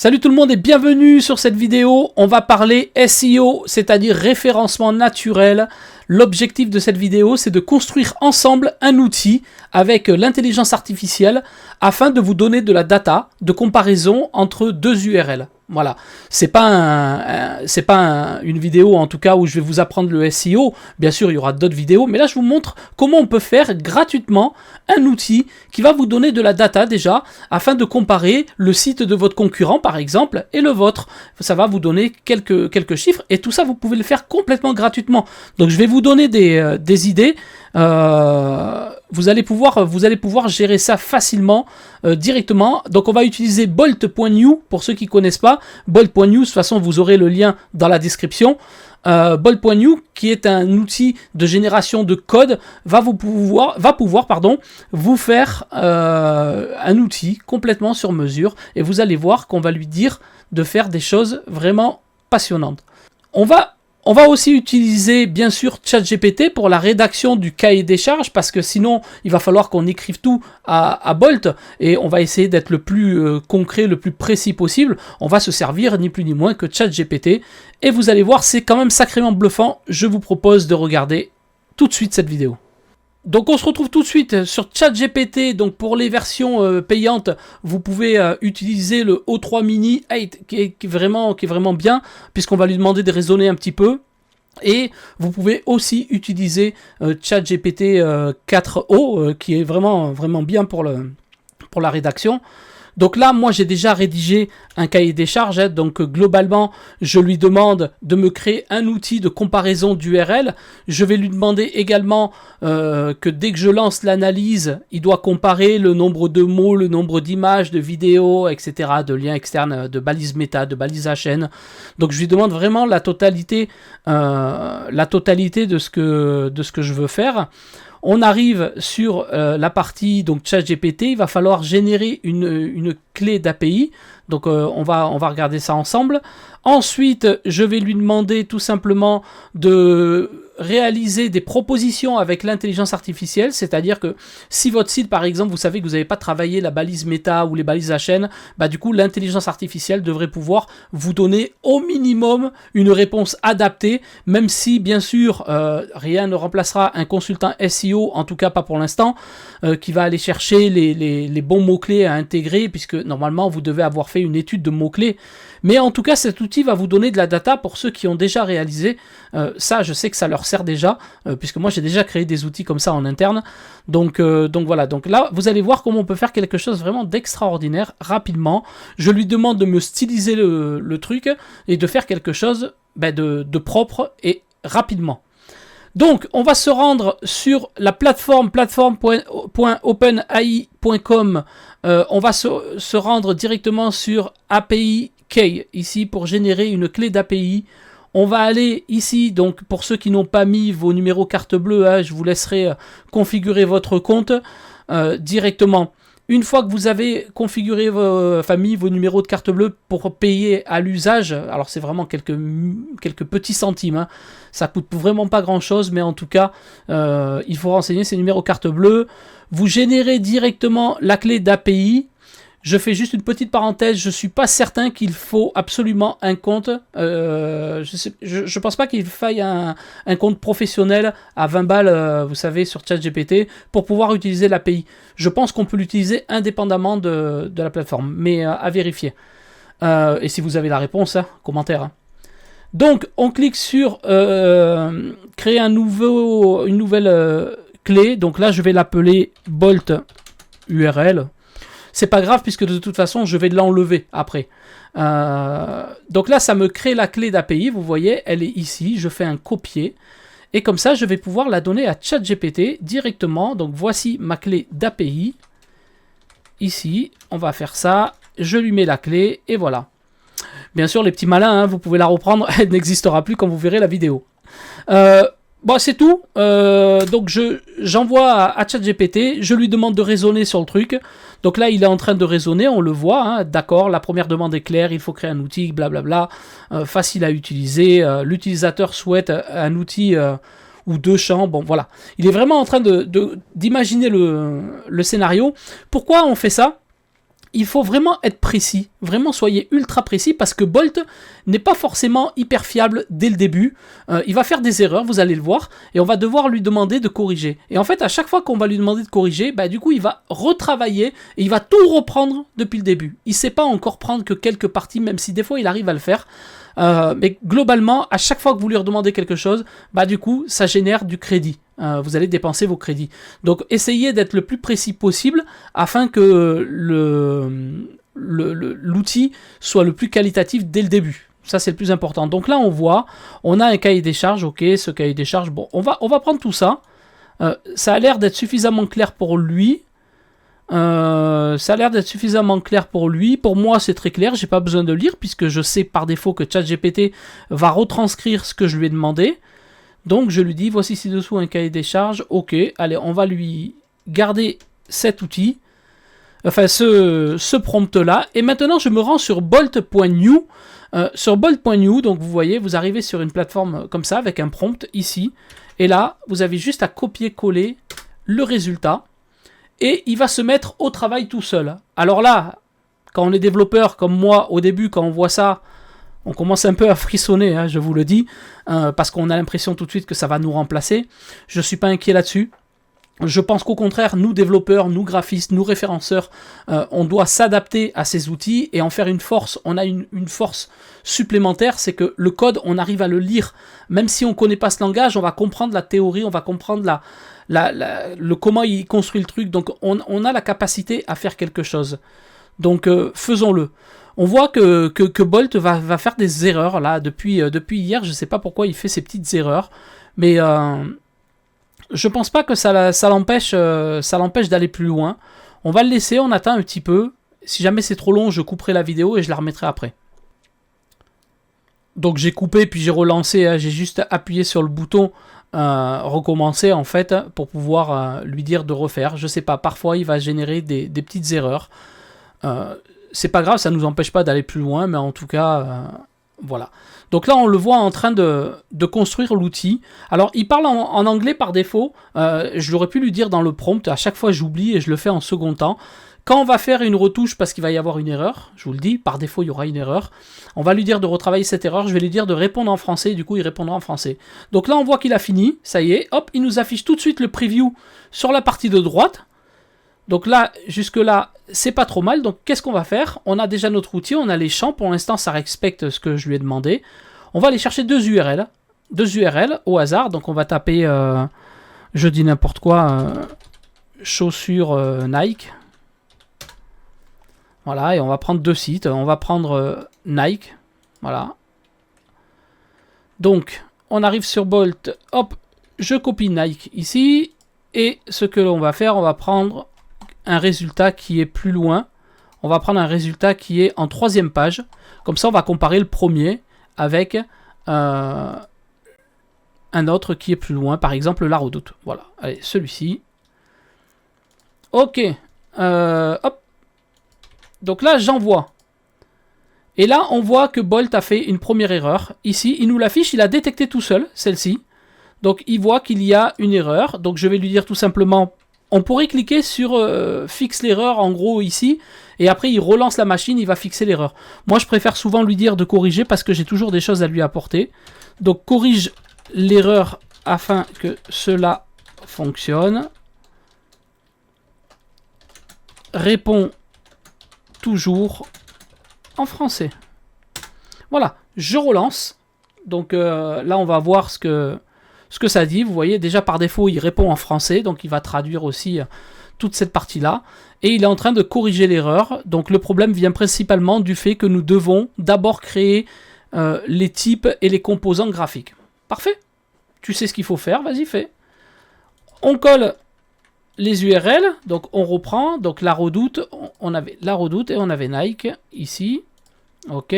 Salut tout le monde et bienvenue sur cette vidéo. On va parler SEO, c'est-à-dire référencement naturel. L'objectif de cette vidéo, c'est de construire ensemble un outil avec l'intelligence artificielle afin de vous donner de la data de comparaison entre deux URL. Voilà, c'est pas une vidéo en tout cas où je vais vous apprendre le SEO. Bien sûr, il y aura d'autres vidéos, mais là je vous montre comment on peut faire gratuitement un outil qui va vous donner de la data déjà afin de comparer le site de votre concurrent par exemple et le vôtre. Ça va vous donner quelques chiffres et tout ça vous pouvez le faire complètement gratuitement. Donc je vais vous donner des idées. Vous allez pouvoir gérer ça facilement directement. Donc on va utiliser Bolt.new pour ceux qui ne connaissent pas. Bolt.new, de toute façon vous aurez le lien dans la description. Bolt.new, qui est un outil de génération de code, va pouvoir vous faire un outil complètement sur mesure et vous allez voir qu'on va lui dire de faire des choses vraiment passionnantes. On va aussi utiliser bien sûr ChatGPT pour la rédaction du cahier des charges parce que sinon il va falloir qu'on écrive tout à Bolt et on va essayer d'être le plus concret, le plus précis possible. On va se servir ni plus ni moins que ChatGPT et vous allez voir, c'est quand même sacrément bluffant. Je vous propose de regarder tout de suite cette vidéo. Donc on se retrouve tout de suite sur ChatGPT. Donc pour les versions payantes, vous pouvez utiliser le O3 Mini 8 qui est vraiment bien puisqu'on va lui demander de raisonner un petit peu. Et vous pouvez aussi utiliser ChatGPT 4o qui est vraiment bien pour la rédaction. Donc là, moi, j'ai déjà rédigé un cahier des charges. Donc globalement, je lui demande de me créer un outil de comparaison d'URL. Je vais lui demander également que dès que je lance l'analyse, il doit comparer le nombre de mots, le nombre d'images, de vidéos, etc., de liens externes, de balises méta, de balises HN. Donc je lui demande vraiment la totalité de ce que je veux faire. On arrive sur la partie donc ChatGPT, il va falloir générer une clé d'API. Donc on va regarder ça ensemble. Ensuite, je vais lui demander tout simplement de réaliser des propositions avec l'intelligence artificielle, c'est-à-dire que si votre site par exemple, vous savez que vous n'avez pas travaillé la balise méta ou les balises HN, bah du coup l'intelligence artificielle devrait pouvoir vous donner au minimum une réponse adaptée, même si bien sûr rien ne remplacera un consultant SEO, en tout cas pas pour l'instant, qui va aller chercher les bons mots-clés à intégrer, puisque normalement vous devez avoir fait une étude de mots-clés. Mais en tout cas, cet outil va vous donner de la data pour ceux qui ont déjà réalisé. Ça, je sais que ça leur sert déjà, puisque moi j'ai déjà créé des outils comme ça en interne. Donc voilà, donc là, vous allez voir comment on peut faire quelque chose vraiment d'extraordinaire rapidement. Je lui demande de me styliser le truc et de faire quelque chose de propre et rapidement. Donc, on va se rendre sur la plateforme.openai.com. On va se rendre directement sur API Key, ici, pour générer une clé d'API. On va aller ici, donc pour ceux qui n'ont pas mis vos numéros carte bleue, je vous laisserai configurer votre compte directement. Une fois que vous avez configuré mis vos numéros de carte bleue pour payer à l'usage, alors c'est vraiment quelques petits centimes, hein. Ça coûte vraiment pas grand chose, mais en tout cas, il faut renseigner ces numéros carte bleue. Vous générez directement la clé d'API. Je fais juste une petite parenthèse, je ne suis pas certain qu'il faut absolument un compte. Je pense pas qu'il faille un compte professionnel à 20 balles, vous savez, sur ChatGPT, pour pouvoir utiliser l'API. Je pense qu'on peut l'utiliser indépendamment de la plateforme, mais à vérifier. Et si vous avez la réponse, commentaire. Donc, on clique sur créer une nouvelle clé. Donc là, je vais l'appeler Bolt URL. C'est pas grave puisque de toute façon je vais l'enlever après. Donc là ça me crée la clé d'API, vous voyez, elle est ici, je fais un copier et comme ça je vais pouvoir la donner à ChatGPT directement. Donc voici ma clé d'API. Ici, on va faire ça, je lui mets la clé et voilà. Bien sûr les petits malins, vous pouvez la reprendre, elle n'existera plus quand vous verrez la vidéo. Bon, c'est tout. Donc j'envoie à ChatGPT, je lui demande de raisonner sur le truc. Donc là, il est en train de raisonner, on le voit. D'accord, la première demande est claire, il faut créer un outil, blablabla, facile à utiliser. L'utilisateur souhaite un outil ou deux champs. Bon, voilà. Il est vraiment en train d'imaginer le scénario. Pourquoi on fait ça ? il faut vraiment être précis, vraiment soyez ultra précis parce que Bolt n'est pas forcément hyper fiable dès le début. Il va faire des erreurs, vous allez le voir, et on va devoir lui demander de corriger. Et en fait, à chaque fois qu'on va lui demander de corriger, bah, du coup, il va retravailler et il va tout reprendre depuis le début. Il ne sait pas encore prendre que quelques parties, même si des fois il arrive à le faire. Mais globalement, à chaque fois que vous lui redemandez quelque chose, bah, du coup, ça génère du crédit. Vous allez dépenser vos crédits. Donc essayez d'être le plus précis possible afin que l'outil soit le plus qualitatif dès le début. Ça c'est le plus important. Donc là on voit, on a un cahier des charges, ok, ce cahier des charges, bon, on va prendre tout ça. Ça a l'air d'être suffisamment clair pour lui. Pour moi c'est très clair, j'ai pas besoin de lire puisque je sais par défaut que ChatGPT va retranscrire ce que je lui ai demandé. Donc je lui dis, voici ci-dessous un cahier des charges, ok, allez, on va lui garder cet outil, enfin ce prompt-là, et maintenant je me rends sur bolt.new, sur bolt.new, donc vous voyez, vous arrivez sur une plateforme comme ça, avec un prompt ici, et là, vous avez juste à copier-coller le résultat, et il va se mettre au travail tout seul. Alors là, quand on est développeur, comme moi, au début, quand on voit ça, on commence un peu à frissonner, hein, je vous le dis, parce qu'on a l'impression tout de suite que ça va nous remplacer. Je ne suis pas inquiet là-dessus. Je pense qu'au contraire, nous développeurs, nous graphistes, nous référenceurs, on doit s'adapter à ces outils et en faire une force. On a une force supplémentaire, c'est que le code, on arrive à le lire. Même si on ne connaît pas ce langage, on va comprendre la théorie, on va comprendre comment il construit le truc. Donc on a la capacité à faire quelque chose. Donc faisons-le. On voit que Bolt va faire des erreurs là depuis hier. Je ne sais pas pourquoi il fait ces petites erreurs, mais je pense pas que ça l'empêche d'aller plus loin. On va le laisser, on attend un petit peu. Si jamais c'est trop long, je couperai la vidéo et je la remettrai après. Donc j'ai coupé puis j'ai relancé. Hein, j'ai juste appuyé sur le bouton recommencer en fait pour pouvoir lui dire de refaire. Je sais pas. Parfois il va générer des petites erreurs. C'est pas grave, ça nous empêche pas d'aller plus loin, mais en tout cas, voilà. Donc là, on le voit en train de construire l'outil. Alors, il parle en anglais par défaut. Je l'aurais pu lui dire dans le prompt. À chaque fois, j'oublie et je le fais en second temps. Quand on va faire une retouche, parce qu'il va y avoir une erreur, je vous le dis, par défaut, il y aura une erreur. On va lui dire de retravailler cette erreur. Je vais lui dire de répondre en français. Du coup, il répondra en français. Donc là, on voit qu'il a fini. Ça y est. Hop, il nous affiche tout de suite le preview sur la partie de droite. Donc là, jusque-là, c'est pas trop mal. Donc qu'est-ce qu'on va faire? On a déjà notre outil, on a les champs. Pour l'instant, ça respecte ce que je lui ai demandé. On va aller chercher deux URL. Deux URL au hasard. Donc on va taper, je dis n'importe quoi, chaussures Nike. Voilà, et on va prendre deux sites. On va prendre Nike. Voilà. Donc, on arrive sur Bolt. Hop, je copie Nike ici. Et ce que l'on va faire, on va prendre un résultat qui est plus loin. On va prendre un résultat qui est en 3e page. Comme ça, on va comparer le premier avec un autre qui est plus loin. Par exemple, la Redoute. Voilà. Allez, celui-ci. Ok. Hop. Donc là, j'envoie. Et là, on voit que Bolt a fait une première erreur. Ici, il nous l'affiche. Il a détecté tout seul, celle-ci. Donc, il voit qu'il y a une erreur. Donc, je vais lui dire tout simplement... On pourrait cliquer sur fixe l'erreur en gros ici et après il relance la machine, il va fixer l'erreur. Moi je préfère souvent lui dire de corriger parce que j'ai toujours des choses à lui apporter. Donc corrige l'erreur afin que cela fonctionne. Réponds toujours en français. Voilà, je relance. Donc là on va voir ce que ça dit. Vous voyez, déjà par défaut, il répond en français, donc il va traduire aussi toute cette partie-là. Et il est en train de corriger l'erreur. Donc le problème vient principalement du fait que nous devons d'abord créer les types et les composants graphiques. Parfait. Tu sais ce qu'il faut faire, vas-y, fais. On colle les URL, donc on reprend. Donc la Redoute, on avait la Redoute et on avait Nike ici. Ok.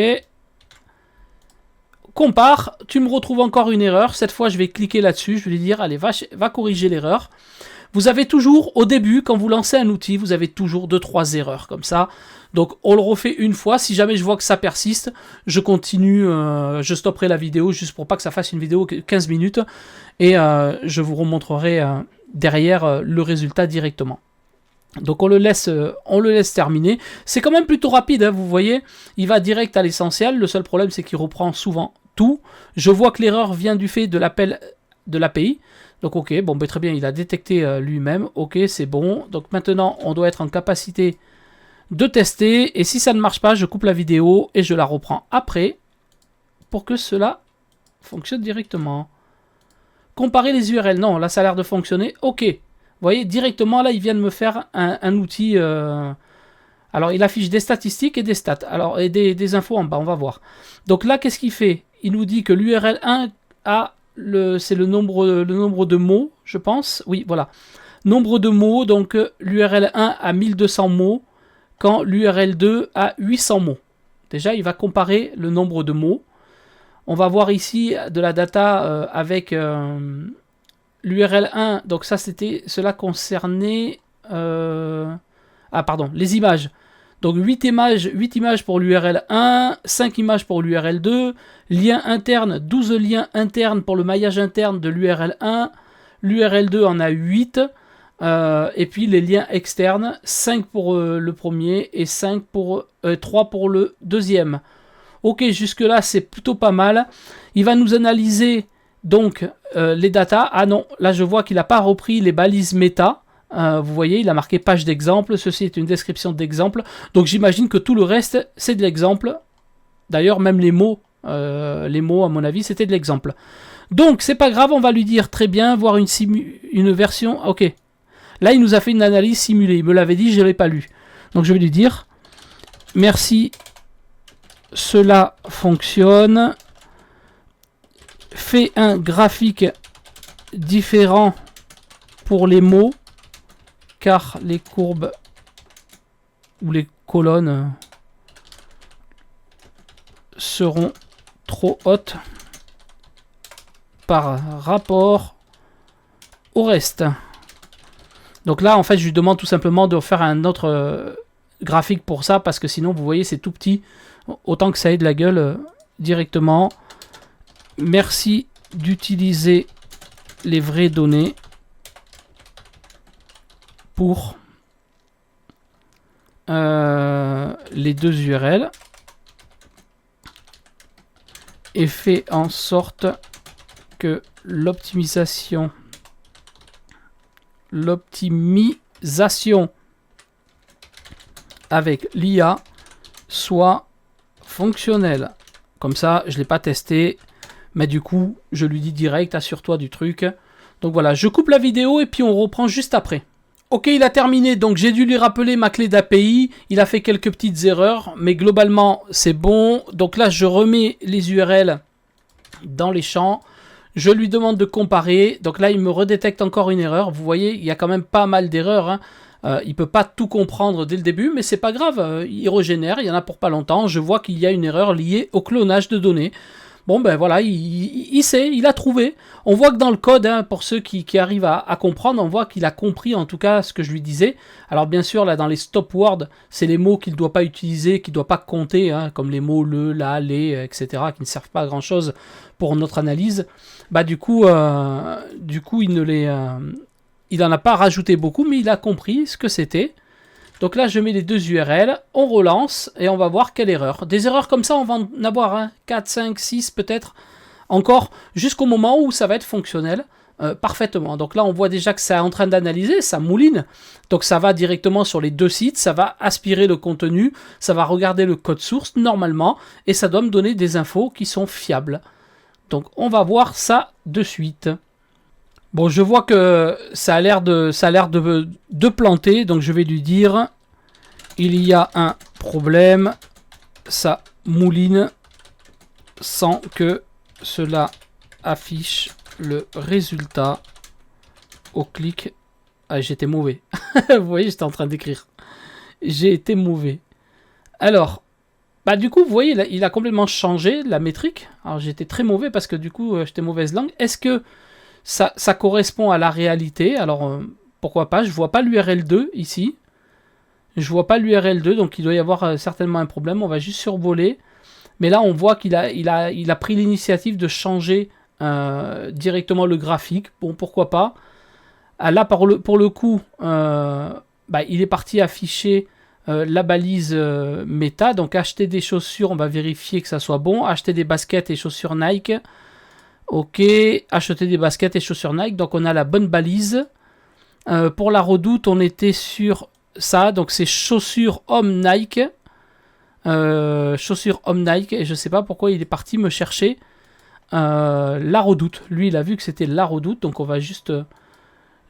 Compare, tu me retrouves encore une erreur. Cette fois, je vais cliquer là-dessus. Je vais lui dire, allez, va corriger l'erreur. Vous avez toujours, au début, quand vous lancez un outil, vous avez toujours 2-3 erreurs comme ça. Donc, on le refait une fois. Si jamais je vois que ça persiste, je continue, je stopperai la vidéo juste pour pas que ça fasse une vidéo de 15 minutes. Et je vous remontrerai derrière le résultat directement. Donc on le laisse terminer. C'est quand même plutôt rapide, hein, vous voyez. Il va direct à l'essentiel. Le seul problème, c'est qu'il reprend souvent tout. Je vois que l'erreur vient du fait de l'appel de l'API. Donc ok, bon, ben, très bien, il a détecté lui-même. Ok, c'est bon. Donc maintenant, on doit être en capacité de tester. Et si ça ne marche pas, je coupe la vidéo et je la reprends après pour que cela fonctionne directement. Comparer les URL. Non, là, ça a l'air de fonctionner. Ok. Vous voyez, directement, là, il vient de me faire un outil. Alors, il affiche des statistiques et des stats. Alors, et des infos en bas, on va voir. Donc là, qu'est-ce qu'il fait? Il nous dit que l'URL 1 a c'est le nombre de mots, je pense. Oui, voilà. Nombre de mots, donc l'URL 1 a 1200 mots, quand l'URL 2 a 800 mots. Déjà, il va comparer le nombre de mots. On va voir ici de la data avec... l'URL 1, donc ça cela concernait les images. Donc 8 images pour l'URL 1, 5 images pour l'URL 2, lien interne, 12 liens internes pour le maillage interne de l'URL 1, l'URL 2 en a 8, et puis les liens externes, 5 pour le premier et 3 pour le deuxième. Ok, jusque là c'est plutôt pas mal. Il va nous analyser donc les datas. Ah non, là je vois qu'il n'a pas repris les balises méta. Vous voyez, il a marqué page d'exemple. Ceci est une description d'exemple. Donc j'imagine que tout le reste c'est de l'exemple. D'ailleurs même les mots à mon avis c'était de l'exemple. Donc c'est pas grave, on va lui dire très bien, voir une version. Ok, là il nous a fait une analyse simulée. Il me l'avait dit, je ne l'ai pas lu. Donc je vais lui dire merci, cela fonctionne. Fais un graphique différent pour les mots, car les courbes ou les colonnes seront trop hautes par rapport au reste. Donc là, en fait, je lui demande tout simplement de faire un autre graphique pour ça, parce que sinon, vous voyez, c'est tout petit. Autant que ça ait de la gueule directement. Merci d'utiliser les vraies données pour les deux URL et fait en sorte que l'optimisation avec l'IA soit fonctionnelle. Comme ça, je ne l'ai pas testé. Mais du coup, je lui dis direct, assure-toi du truc. Donc voilà, je coupe la vidéo et puis on reprend juste après. Ok, il a terminé, donc j'ai dû lui rappeler ma clé d'API. Il a fait quelques petites erreurs, mais globalement, c'est bon. Donc là, je remets les URL dans les champs. Je lui demande de comparer. Donc là, il me redétecte encore une erreur. Vous voyez, il y a quand même pas mal d'erreurs, hein. Il ne peut pas tout comprendre dès le début, mais c'est pas grave. Il régénère, il y en a pour pas longtemps. Je vois qu'il y a une erreur liée au clonage de données. Bon ben voilà, il sait, il a trouvé. On voit que dans le code, hein, pour ceux qui arrivent à comprendre, on voit qu'il a compris en tout cas ce que je lui disais. Alors bien sûr, là dans les stop words, c'est les mots qu'il ne doit pas utiliser, qu'il ne doit pas compter, hein, comme les mots le, la, les, etc., qui ne servent pas à grand chose pour notre analyse. Bah du coup il n'en a pas rajouté beaucoup, mais il a compris ce que c'était. Donc là, je mets les deux URL, on relance et on va voir quelle erreur. Des erreurs comme ça, on va en avoir 4, 5, 6 peut-être encore, jusqu'au moment où ça va être fonctionnel parfaitement. Donc là, on voit déjà que c'est en train d'analyser, ça mouline. Donc ça va directement sur les deux sites, ça va aspirer le contenu, ça va regarder le code source normalement et ça doit me donner des infos qui sont fiables. Donc on va voir ça de suite. Bon, je vois que ça a l'air de planter, donc je vais lui dire il y a un problème, ça mouline sans que cela affiche le résultat au clic. Ah, j'étais mauvais. Vous voyez, j'étais en train d'écrire. J'ai été mauvais. Alors, bah du coup, vous voyez, il a complètement changé la métrique. Alors, j'étais très mauvais parce que du coup, j'étais mauvaise langue. Est-ce que ça correspond à la réalité? Alors, pourquoi pas? Je vois pas l'URL 2 ici. Je vois pas l'URL 2, donc il doit y avoir certainement un problème. On va juste survoler. Mais là, on voit qu'il a pris l'initiative de changer directement le graphique. Bon, pourquoi pas? Là, pour le coup, bah, il est parti afficher la balise méta. Donc acheter des chaussures, on va vérifier que ça soit bon. Acheter des baskets et chaussures Nike. Ok, acheter des baskets et chaussures Nike. Donc on a la bonne balise. Pour la redoute, on était sur ça. Donc c'est chaussures homme Nike. Chaussures homme Nike. Et je sais pas pourquoi il est parti me chercher la redoute. Lui, il a vu que c'était la redoute. Donc on va juste...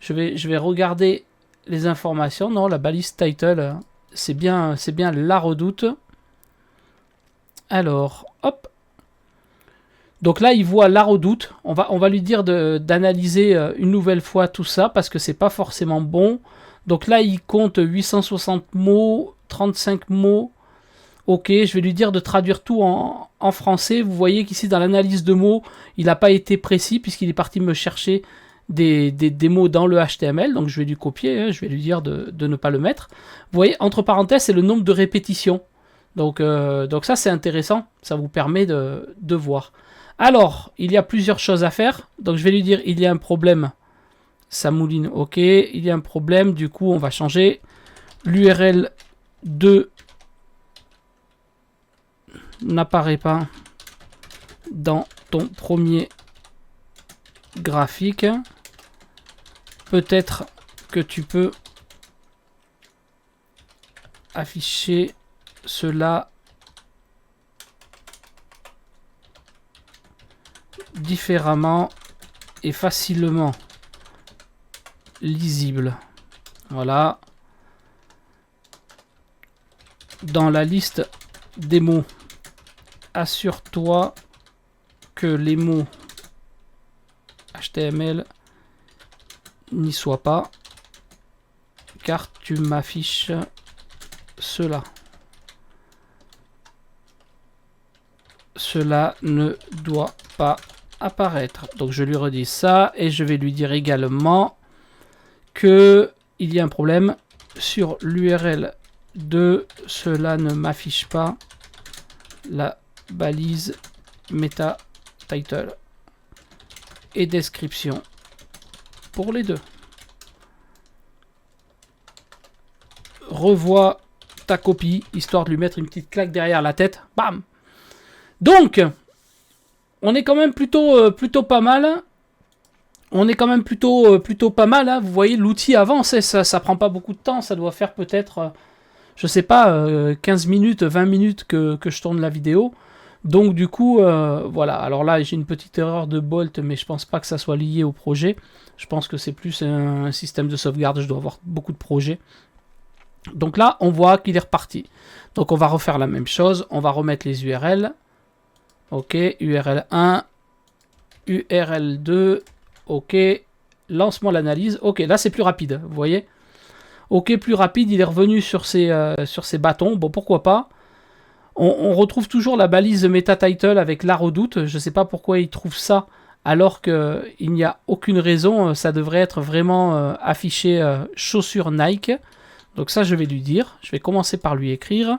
je vais regarder les informations. Non, la balise title, c'est bien la redoute. Alors, hop. Donc là, il voit la redoute. On va lui dire d'analyser une nouvelle fois tout ça parce que c'est pas forcément bon. Donc là, il compte 860 mots, 35 mots. Ok, je vais lui dire de traduire tout en français. Vous voyez qu'ici, dans l'analyse de mots, il n'a pas été précis puisqu'il est parti me chercher des mots dans le HTML. Donc je vais lui copier, hein, je vais lui dire de ne pas le mettre. Vous voyez, entre parenthèses, c'est le nombre de répétitions. Donc ça, c'est intéressant. Ça vous permet de voir. Alors, il y a plusieurs choses à faire. Donc, je vais lui dire, il y a un problème. Ça mouline, ok. Il y a un problème. Du coup, on va changer. L'URL 2 n'apparaît pas dans ton premier graphique. Peut-être que tu peux afficher cela différemment et facilement lisible. Voilà. Dans la liste des mots, assure-toi que les mots HTML n'y soient pas, car tu m'affiches cela. Cela ne doit pas apparaître. Donc je lui redis ça et je vais lui dire également que il y a un problème sur l'URL de cela ne m'affiche pas la balise meta title et description pour les deux. Revois ta copie histoire de lui mettre une petite claque derrière la tête. Bam! Donc on est quand même plutôt pas mal. On est quand même plutôt pas mal. Hein. Vous voyez, l'outil avance. Ça prend pas beaucoup de temps. Ça doit faire peut-être, je sais pas, 15 minutes, 20 minutes que je tourne la vidéo. Donc du coup, voilà. Alors là, j'ai une petite erreur de Bolt, mais je pense pas que ça soit lié au projet. Je pense que c'est plus un système de sauvegarde. Je dois avoir beaucoup de projets. Donc là, on voit qu'il est reparti. Donc on va refaire la même chose. On va remettre les URL. Ok, URL 1, URL 2, ok, lance-moi l'analyse. Ok, là c'est plus rapide, vous voyez. Ok, plus rapide, il est revenu sur ses bâtons, bon pourquoi pas. On retrouve toujours la balise meta title avec la redoute, je sais pas pourquoi il trouve ça alors qu'il n'y a aucune raison, ça devrait être vraiment affiché chaussures Nike. Donc ça je vais lui dire, je vais commencer par lui écrire.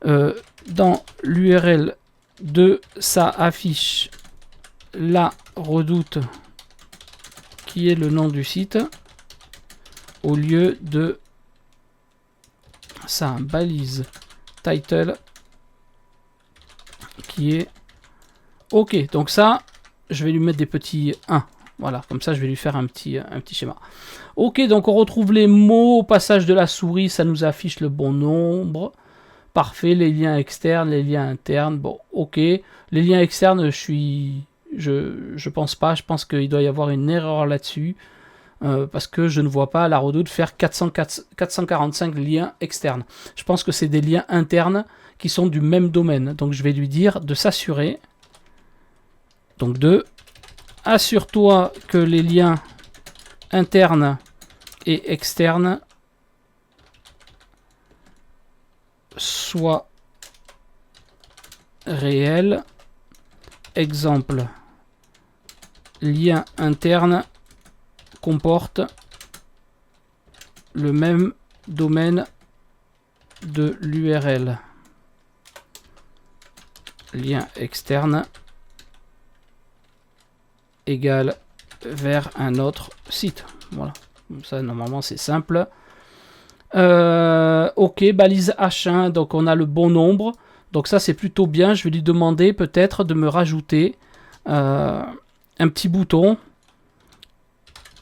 Dans l'URL de ça affiche la redoute qui est le nom du site au lieu de sa balise title qui est ok. Donc ça je vais lui mettre des petits 1, voilà, comme ça je vais lui faire un petit schéma. Ok, donc on retrouve les mots au passage de la souris, ça nous affiche le bon nombre. Parfait, les liens externes, les liens internes, bon, ok. Les liens externes, je pense pas, je pense qu'il doit y avoir une erreur là-dessus, parce que je ne vois pas la redoute faire 445 liens externes. Je pense que c'est des liens internes qui sont du même domaine. Donc je vais lui dire de s'assurer. Donc assure-toi que les liens internes et externes soit réel. Exemple, lien interne comporte le même domaine de l'URL. Lien externe égale vers un autre site. Voilà, ça normalement c'est simple. Ok, balise H1, donc on a le bon nombre. Donc ça c'est plutôt bien. Je vais lui demander peut-être de me rajouter un petit bouton.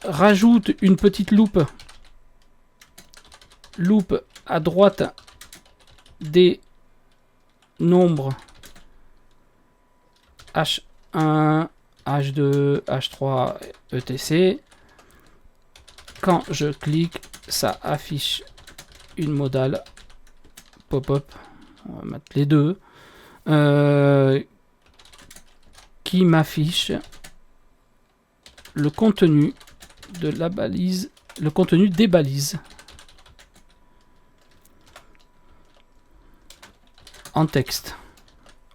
Rajoute une petite loupe. Loupe à droite des nombres H1, H2, H3, etc. Quand je clique, ça affiche une modale pop-up. On va mettre les deux. Qui m'affiche le contenu de la balise, le contenu des balises. En texte.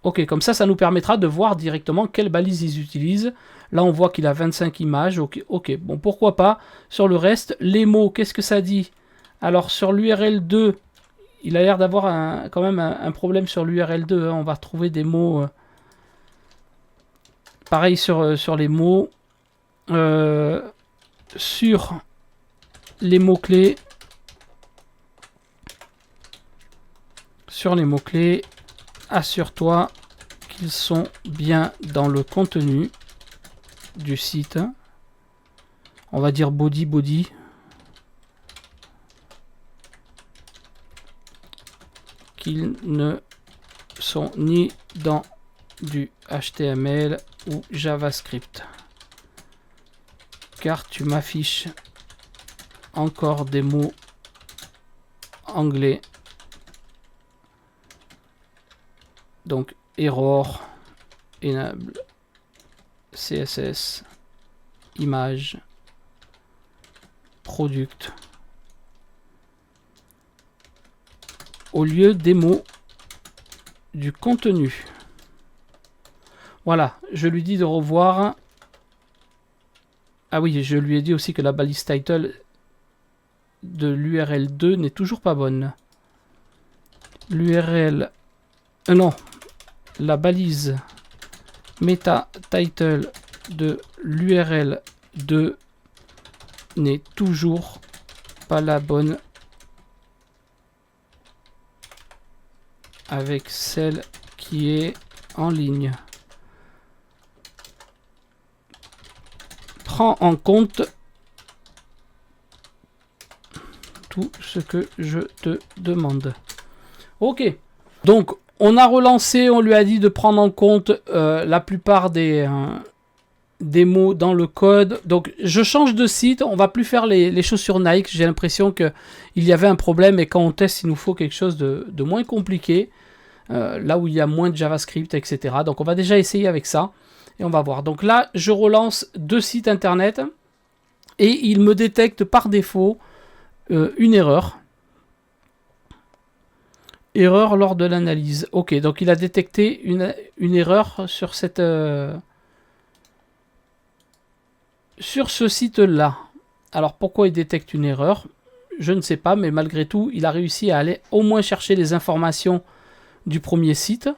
Ok, comme ça nous permettra de voir directement quelles balises ils utilisent. Là, on voit qu'il a 25 images. Ok, bon, pourquoi pas. Sur le reste, les mots, qu'est-ce que ça dit? Alors, sur l'URL 2, il a l'air d'avoir quand même un problème sur l'URL 2. Hein. On va trouver des mots... pareil sur les mots. Sur les mots-clés. Sur les mots-clés, assure-toi qu'ils sont bien dans le contenu du site. On va dire body. Qu'ils ne sont ni dans du HTML ou JavaScript. Car tu m'affiches encore des mots anglais. Donc, error, enable, CSS, image, product. Au lieu des mots du contenu. Voilà, je lui dis de revoir. Ah oui, je lui ai dit aussi que la balise title de l'URL 2 n'est toujours pas bonne. L'URL... non, la balise meta title de l'URL 2 n'est toujours pas la bonne avec celle qui est en ligne. Prends en compte tout ce que je te demande. Ok, donc on a relancé, on lui a dit de prendre en compte la plupart des mots dans le code. Donc je change de site, on va plus faire les choses sur Nike. J'ai l'impression qu'il y avait un problème et quand on teste, il nous faut quelque chose de moins compliqué. Là où il y a moins de JavaScript, etc. Donc on va déjà essayer avec ça et on va voir. Donc là, je relance 2 sites internet et il me détecte par défaut une erreur. Erreur lors de l'analyse. Ok, donc il a détecté une erreur sur cette sur ce site-là. Alors pourquoi il détecte une erreur? Je ne sais pas, mais malgré tout, il a réussi à aller au moins chercher les informations du premier site.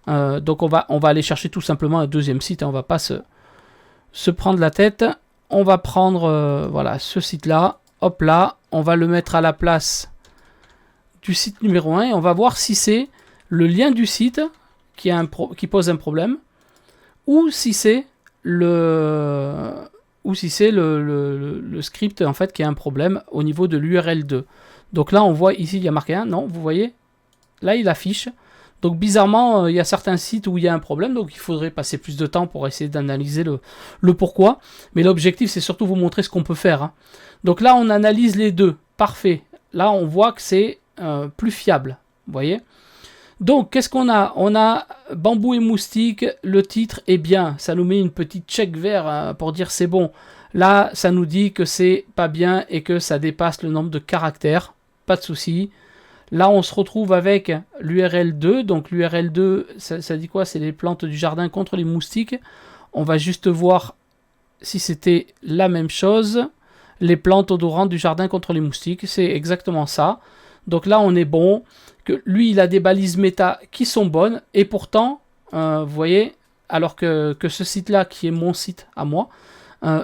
Donc on va aller chercher tout simplement un deuxième site. Hein. On va pas se prendre la tête. On va prendre voilà, ce site-là. Hop là, on va le mettre à la place du site numéro 1 et on va voir si c'est le lien du site qui pose un problème ou si c'est le script en fait qui a un problème au niveau de l'URL 2. Donc là on voit ici il y a marqué 1, non, vous voyez là il affiche. Donc bizarrement il y a certains sites où il y a un problème, donc il faudrait passer plus de temps pour essayer d'analyser le pourquoi, mais l'objectif c'est surtout vous montrer ce qu'on peut faire. Hein. Donc là on analyse les deux, parfait. Là on voit que c'est plus fiable, vous voyez. Donc qu'est-ce qu'on a? On a Bambou et Moustique, le titre est bien, ça nous met une petite check vert pour dire c'est bon. Là ça nous dit que c'est pas bien et que ça dépasse le nombre de caractères, pas de souci. Là on se retrouve avec l'URL 2, donc l'URL 2 ça dit quoi? C'est les plantes du jardin contre les moustiques. On va juste voir si c'était la même chose. Les plantes odorantes du jardin contre les moustiques, c'est exactement ça. Donc là on est bon, que lui il a des balises méta qui sont bonnes et pourtant vous voyez, alors que ce site là qui est mon site à moi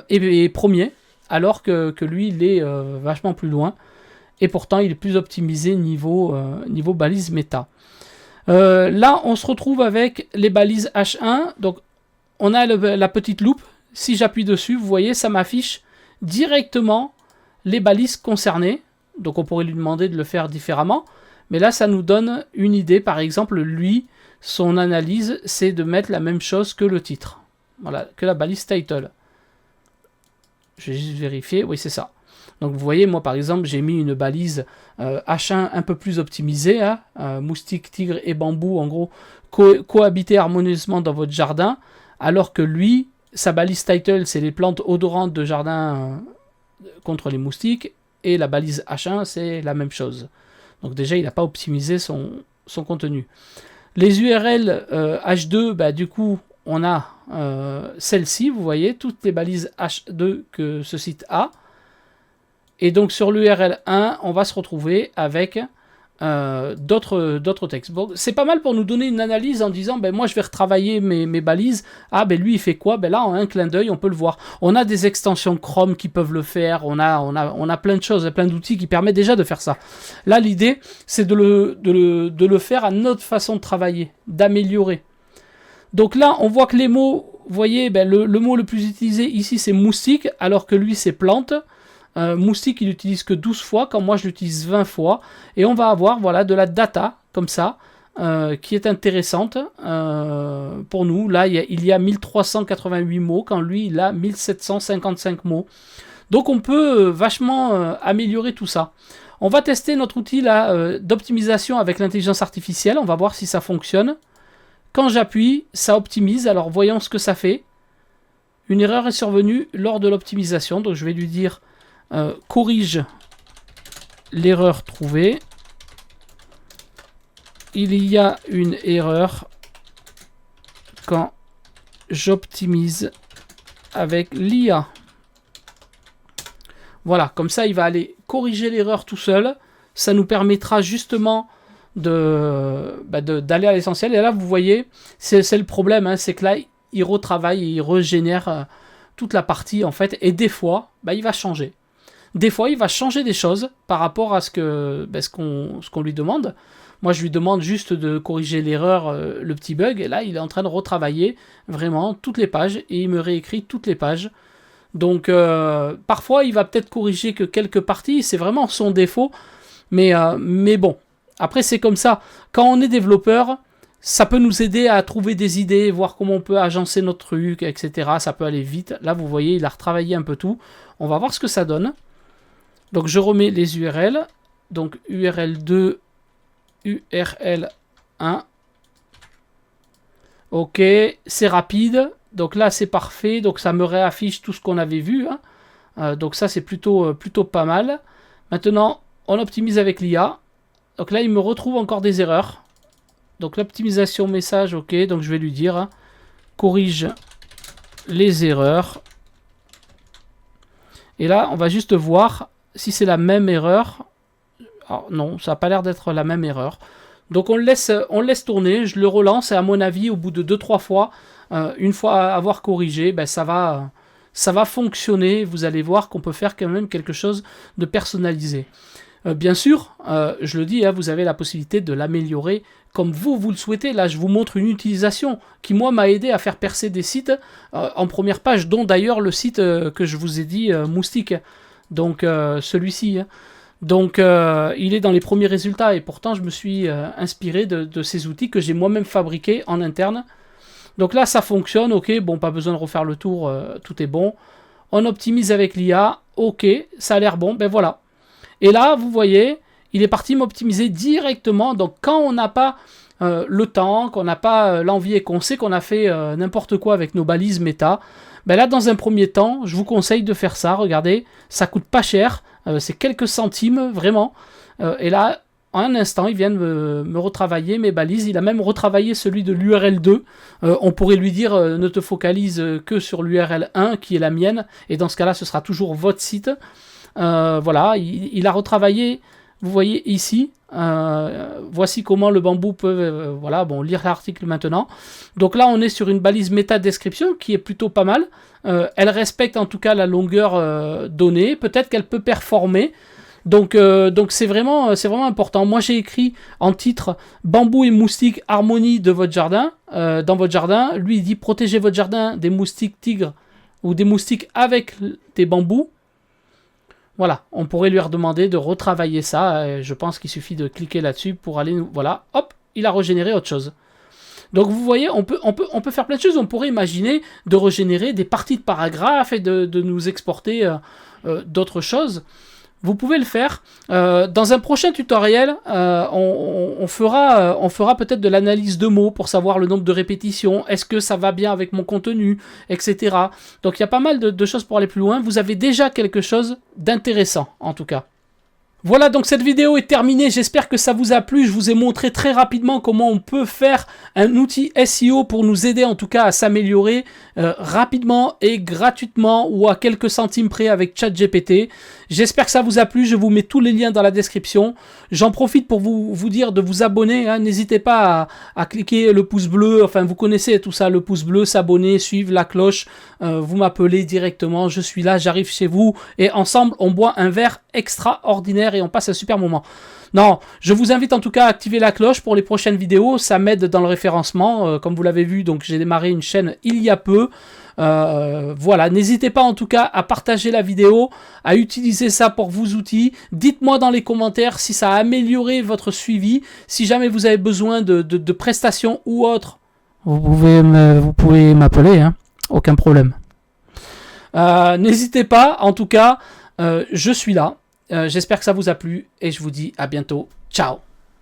est premier, alors que lui il est vachement plus loin et pourtant il est plus optimisé niveau balise méta. Là on se retrouve avec les balises H1, donc on a la petite loupe, si j'appuie dessus, vous voyez, ça m'affiche directement les balises concernées, donc on pourrait lui demander de le faire différemment, mais là ça nous donne une idée. Par exemple, lui, son analyse, c'est de mettre la même chose que le titre, voilà, que la balise title. Je vais juste vérifier, oui c'est ça. Donc vous voyez, moi par exemple, j'ai mis une balise H1 un peu plus optimisée, hein, moustique, tigre et bambou, en gros, cohabiter harmonieusement dans votre jardin, alors que lui, sa balise title, c'est les plantes odorantes de jardin contre les moustiques, et la balise H1, c'est la même chose. Donc déjà, il n'a pas optimisé son contenu. Les URL H2, bah, du coup, on a celle-ci, vous voyez, toutes les balises H2 que ce site a. Et donc sur l'URL 1, on va se retrouver avec d'autres textes. Bon, c'est pas mal pour nous donner une analyse en disant, ben moi je vais retravailler mes balises. Ah ben lui il fait quoi? Ben là en un clin d'œil on peut le voir. On a des extensions Chrome qui peuvent le faire. On a plein de choses, plein d'outils qui permettent déjà de faire ça. Là l'idée c'est de le faire à notre façon de travailler, d'améliorer. Donc là on voit que les mots, vous voyez, ben, le mot le plus utilisé ici c'est moustique, alors que lui c'est plante. Moustique il l'utilise que 12 fois, quand moi je l'utilise 20 fois, et on va avoir voilà, de la data comme ça qui est intéressante pour nous. Là il y a 1388 mots, quand lui il a 1755 mots, donc on peut vachement améliorer tout ça. On va tester notre outil là d'optimisation avec l'intelligence artificielle, on va voir si ça fonctionne. Quand j'appuie, ça optimise. Alors voyons ce que ça fait. Une erreur est survenue lors de l'optimisation, donc je vais lui dire corrige l'erreur trouvée. Il y a une erreur quand j'optimise avec l'IA. Voilà, comme ça il va aller corriger l'erreur tout seul. Ça nous permettra justement d'aller à l'essentiel. Et là vous voyez, c'est le problème, hein, c'est que là il retravaille et il régénère toute la partie en fait, et des fois il va changer. Des fois, il va changer des choses par rapport à ce qu'on lui demande. Moi, je lui demande juste de corriger l'erreur, le petit bug. Et là, il est en train de retravailler vraiment toutes les pages. Et il me réécrit toutes les pages. Donc, parfois, il va peut-être corriger que quelques parties. C'est vraiment son défaut. Mais bon, après, c'est comme ça. Quand on est développeur, ça peut nous aider à trouver des idées, voir comment on peut agencer notre truc, etc. Ça peut aller vite. Là, vous voyez, il a retravaillé un peu tout. On va voir ce que ça donne. Donc je remets les URL, donc URL 2, URL 1. Ok, c'est rapide, donc là c'est parfait, donc ça me réaffiche tout ce qu'on avait vu. Hein. Donc ça c'est plutôt pas mal. Maintenant on optimise avec l'IA, donc là il me retrouve encore des erreurs. Donc l'optimisation message, ok, donc je vais lui dire hein, corrige les erreurs. Et là on va juste voir si c'est la même erreur. Alors non, ça n'a pas l'air d'être la même erreur. Donc on le laisse tourner, je le relance et à mon avis, au bout de 2-3 fois, une fois avoir corrigé, ben, ça va fonctionner. Vous allez voir qu'on peut faire quand même quelque chose de personnalisé. Bien sûr, je le dis, hein, vous avez la possibilité de l'améliorer comme vous le souhaitez. Là, je vous montre une utilisation qui, moi, m'a aidé à faire percer des sites en première page, dont d'ailleurs le site que je vous ai dit, Moustique. Donc celui-ci, hein. Donc il est dans les premiers résultats et pourtant je me suis inspiré de ces outils que j'ai moi-même fabriqués en interne. Donc là ça fonctionne, ok, bon pas besoin de refaire le tour, tout est bon. On optimise avec l'IA, ok, ça a l'air bon, ben voilà. Et là vous voyez, il est parti m'optimiser directement, donc quand on n'a pas le temps, qu'on n'a pas l'envie et qu'on sait qu'on a fait n'importe quoi avec nos balises méta, ben là, dans un premier temps, je vous conseille de faire ça. Regardez, ça coûte pas cher. C'est quelques centimes, vraiment. Et là, en un instant, il vient de me retravailler mes balises. Il a même retravaillé celui de l'URL 2. On pourrait lui dire, ne te focalise que sur l'URL 1, qui est la mienne. Et dans ce cas-là, ce sera toujours votre site. Voilà, il a retravaillé, vous voyez ici. Voici comment le bambou peut voilà, bon, lire l'article maintenant. Donc là on est sur une balise méta description qui est plutôt pas mal. Elle respecte en tout cas la longueur donnée. Peut-être qu'elle peut performer. Donc c'est vraiment important. Moi j'ai écrit en titre bambou et moustiques, harmonie de votre jardin, dans votre jardin. Lui il dit protégez votre jardin des moustiques tigres ou des moustiques avec des bambous. Voilà, on pourrait lui redemander de retravailler ça. Je pense qu'il suffit de cliquer là-dessus pour aller, voilà, hop, il a régénéré autre chose. Donc vous voyez, on peut faire plein de choses. On pourrait imaginer de régénérer des parties de paragraphes et de nous exporter d'autres choses. Vous pouvez le faire. Dans un prochain tutoriel, on fera peut-être de l'analyse de mots pour savoir le nombre de répétitions. Est-ce que ça va bien avec mon contenu, etc. Donc il y a pas mal de choses pour aller plus loin. Vous avez déjà quelque chose d'intéressant, en tout cas. Voilà, donc cette vidéo est terminée, j'espère que ça vous a plu. Je vous ai montré très rapidement comment on peut faire un outil SEO pour nous aider en tout cas à s'améliorer rapidement et gratuitement ou à quelques centimes près avec ChatGPT. J'espère que ça vous a plu, je vous mets tous les liens dans la description. J'en profite pour vous dire de vous abonner, hein. N'hésitez pas à cliquer le pouce bleu, enfin vous connaissez tout ça, le pouce bleu, s'abonner, suivre la cloche, vous m'appelez directement, je suis là, j'arrive chez vous et ensemble on boit un verre extraordinaire et on passe un super moment. Non, je vous invite en tout cas à activer la cloche pour les prochaines vidéos, ça m'aide dans le référencement, comme vous l'avez vu, donc j'ai démarré une chaîne il y a peu. Voilà, n'hésitez pas en tout cas à partager la vidéo, à utiliser ça pour vos outils. Dites-moi dans les commentaires si ça a amélioré votre suivi, si jamais vous avez besoin de prestations ou autres, vous pouvez m'appeler, hein, aucun problème. N'hésitez pas, en tout cas, je suis là. J'espère que ça vous a plu et je vous dis à bientôt. Ciao!